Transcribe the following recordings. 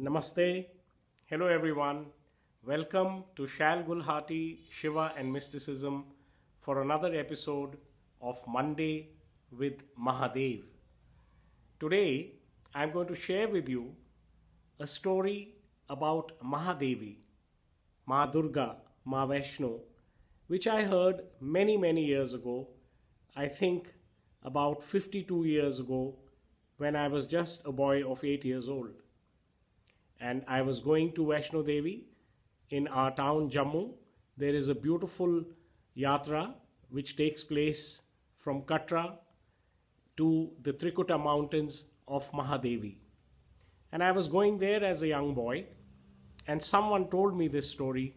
Namaste. Hello, everyone. Welcome to Shal Gulhati, Shiva and Mysticism for another episode of Monday with Mahadev. Today, I'm going to share with you a story about Mahadevi, Ma Durga, Ma Vaishno, which I heard many, many years ago. I think about 52 years ago when I was just a boy of 8 years old. And I was going to Vaishno Devi in our town Jammu. There is a beautiful yatra which takes place from Katra to the Trikuta mountains of Mahadevi. And I was going there as a young boy, and someone told me this story,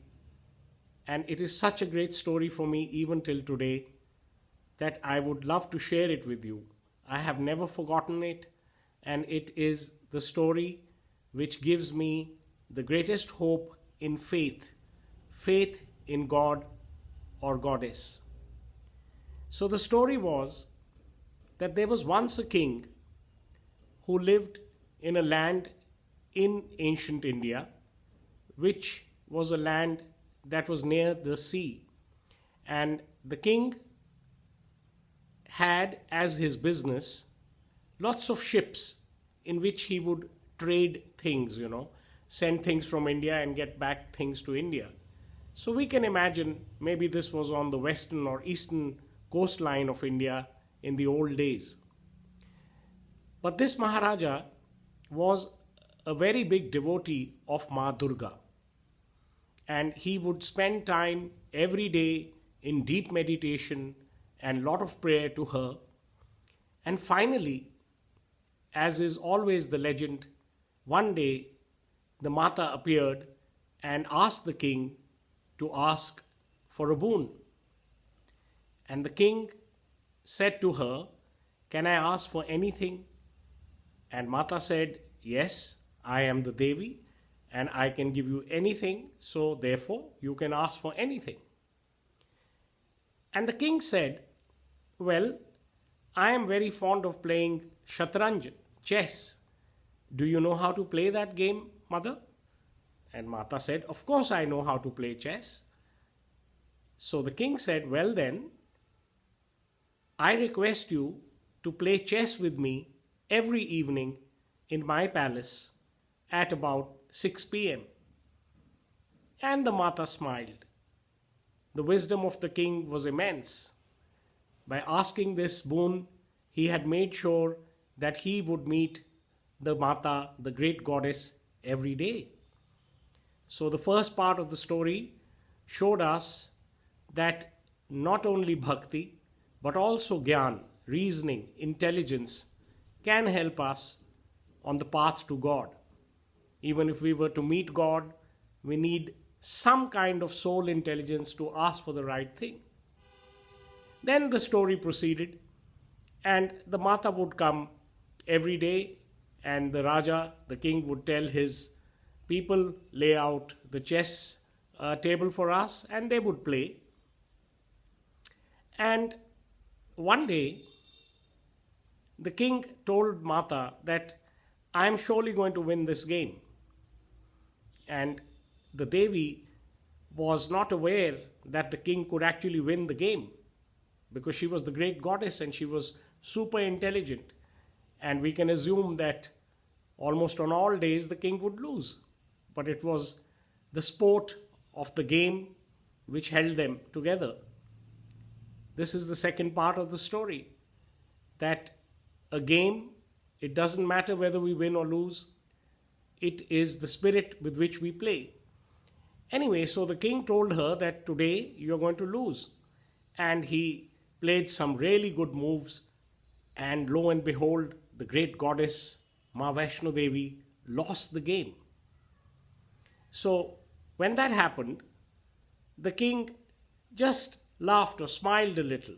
and it is such a great story for me even till today that I would love to share it with you. I have never forgotten it, and it is the story which gives me the greatest hope in faith in God or Goddess. So the story was that there was once a king who lived in a land in ancient India, which was a land that was near the sea. And the king had as his business lots of ships in which he would trade things, send things from India and get back things to India. So we can imagine maybe this was on the western or eastern coastline of India in the old days. But this Maharaja was a very big devotee of Ma Durga, and he would spend time every day in deep meditation and lot of prayer to her. And finally, as is always the legend, one day the Mata appeared and asked the king to ask for a boon. And the king said to her, "Can I ask for anything?" And Mata said, "Yes, I am the Devi and I can give you anything, so therefore you can ask for anything." And the king said, "Well, I am very fond of playing Shatranj, chess. Do you know how to play that game, mother?" And Mata said, "Of course I know how to play chess." So the king said, "Well then, I request you to play chess with me every evening in my palace at about 6 p.m. And the Mata smiled. The wisdom of the king was immense. By asking this boon, he had made sure that he would meet the Mata, the great goddess, every day. So the first part of the story showed us that not only bhakti, but also gyan, reasoning, intelligence, can help us on the path to God. Even if we were to meet God, we need some kind of soul intelligence to ask for the right thing. Then the story proceeded, and the Mata would come every day, and the Raja, the king, would tell his people, lay out the chess table for us, and they would play. And one day, the king told Mata that I am surely going to win this game. And the Devi was not aware that the king could actually win the game, because she was the great goddess and she was super intelligent. And we can assume that almost on all days the king would lose. But it was the sport of the game which held them together. This is the second part of the story, that a game, it doesn't matter whether we win or lose. It is the spirit with which we play. Anyway, so the king told her that today you're going to lose. And he played some really good moves, and lo and behold, the great goddess Ma Vaishno Devi lost the game. So when that happened, the king just laughed or smiled a little.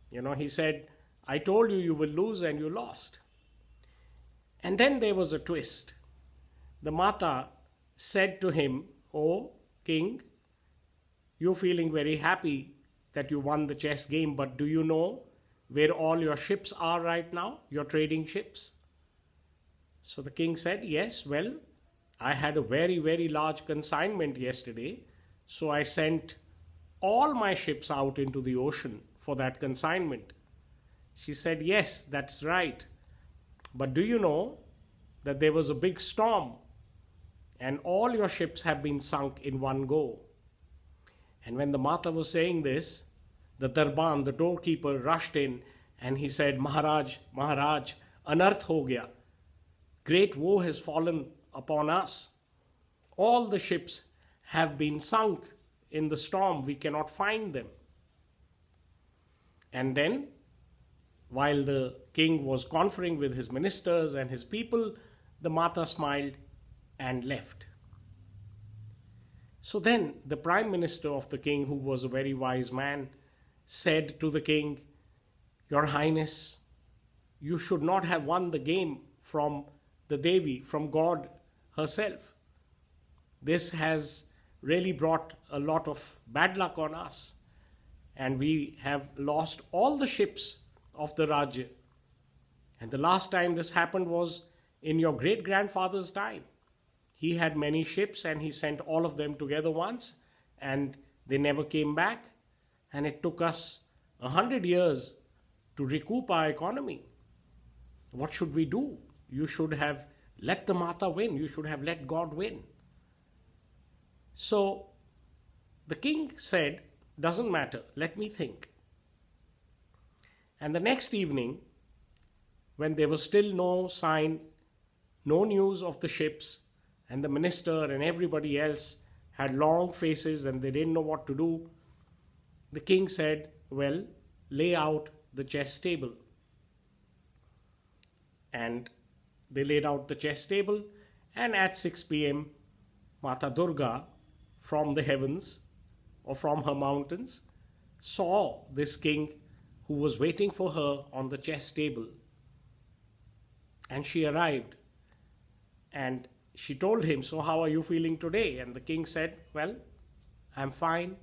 He said, "I told you you will lose and you lost." And then there was a twist. The Mata said to him, "Oh, king, you're feeling very happy that you won the chess game, but do you know where all your ships are right now, your trading ships?" So the king said, "Yes, well, I had a very, very large consignment yesterday, so I sent all my ships out into the ocean for that consignment. She said, yes, that's right. But do you know that there was a big storm and all your ships have been sunk in one go? And when the Mata was saying this, the Darban, the doorkeeper, rushed in and he said, Maharaj, Maharaj, anarth ho gaya. Great woe has fallen upon us. All the ships have been sunk in the storm. We cannot find them. And then, while the king was conferring with his ministers and his people, the Mata smiled and left. So then the prime minister of the king, who was a very wise man, said to the king, Your Highness, you should not have won the game from the Devi, from God herself. This has really brought a lot of bad luck on us, and we have lost all the ships of the Rajya. And the last time this happened was in your great-grandfather's time. He had many ships and he sent all of them together once, and they never came back. And it took us 100 years to recoup our economy. What should we do? You should have let the Mata win. You should have let God win. So the king said, doesn't matter, let me think. And the next evening, when there was still no sign, no news of the ships, and the minister and everybody else had long faces and they didn't know what to do, the king said, well, lay out the chess table. And they laid out the chess table, and at 6 p.m., Mata Durga from the heavens or from her mountains saw this king who was waiting for her on the chess table. And she arrived and she told him, so how are you feeling today? And the king said, well, I'm fine.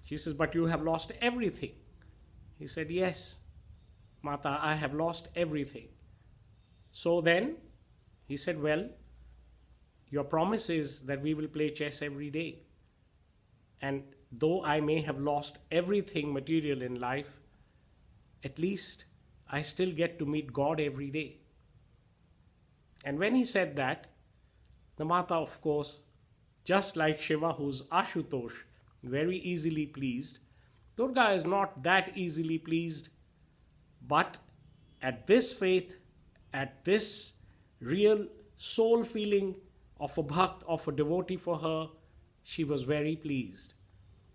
She says, but you have lost everything. He said, yes, Mata, I have lost everything. So then he said, well, your promise is that we will play chess every day. And though I may have lost everything material in life, at least I still get to meet God every day. And when he said that, the Mata, of course, just like Shiva, who's Ashutosh, very easily pleased, Durga is not that easily pleased, but at this faith, at this real soul feeling of a bhakt, of a devotee for her, she was very pleased.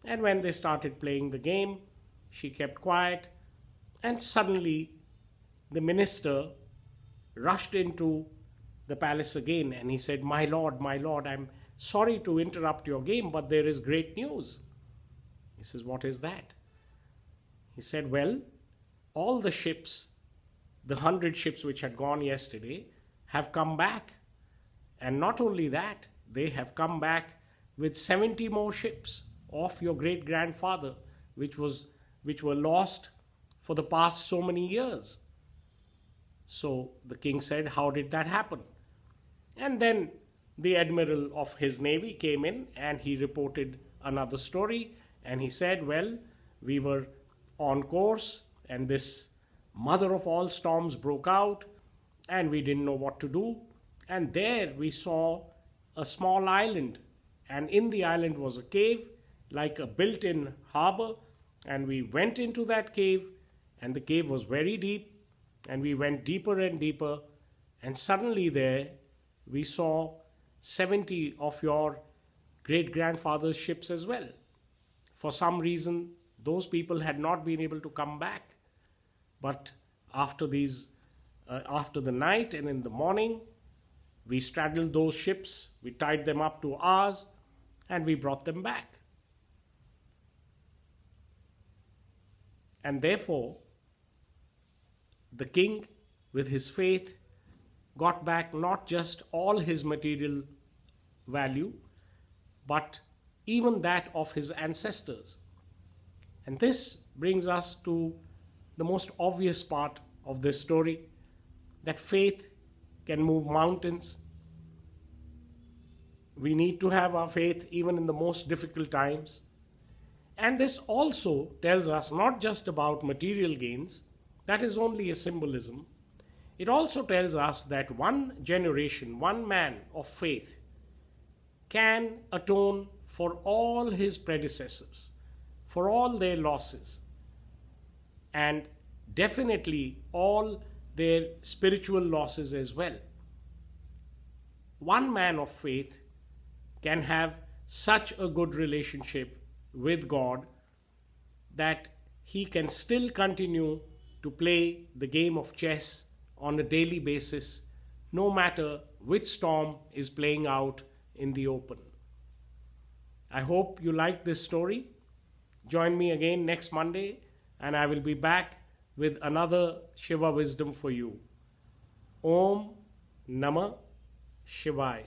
And when they started playing the game, she kept quiet, and suddenly the minister rushed into the palace again and he said, my lord, I'm sorry to interrupt your game, but there is great news. He says, what is that? He said, well, all the ships, the 100 ships which had gone yesterday, have come back. And not only that, they have come back with 70 more ships of your great-grandfather, which were lost for the past so many years. So the king said, how did that happen? And then the admiral of his navy came in and he reported another story, and he said, well, we were on course and this mother of all storms broke out and we didn't know what to do. And there we saw a small island, and in the island was a cave, like a built-in harbor, and we went into that cave, and the cave was very deep, and we went deeper and deeper, and suddenly there we saw 70 of your great-grandfather's ships as well. For some reason, those people had not been able to come back. But after the night and in the morning, we straddled those ships, we tied them up to ours, and we brought them back. And therefore, the king, with his faith, got back not just all his material value, but even that of his ancestors. And this brings us to the most obvious part of this story, that faith can move mountains. We need to have our faith even in the most difficult times. And this also tells us not just about material gains, that is only a symbolism. It also tells us that one generation, one man of faith can atone for all his predecessors, for all their losses, and definitely all their spiritual losses as well. One man of faith can have such a good relationship with God that he can still continue to play the game of chess on a daily basis, no matter which storm is playing out in the open. I hope you liked this story. Join me again next Monday, and I will be back with another Shiva wisdom for you. Om Namah Shivaya.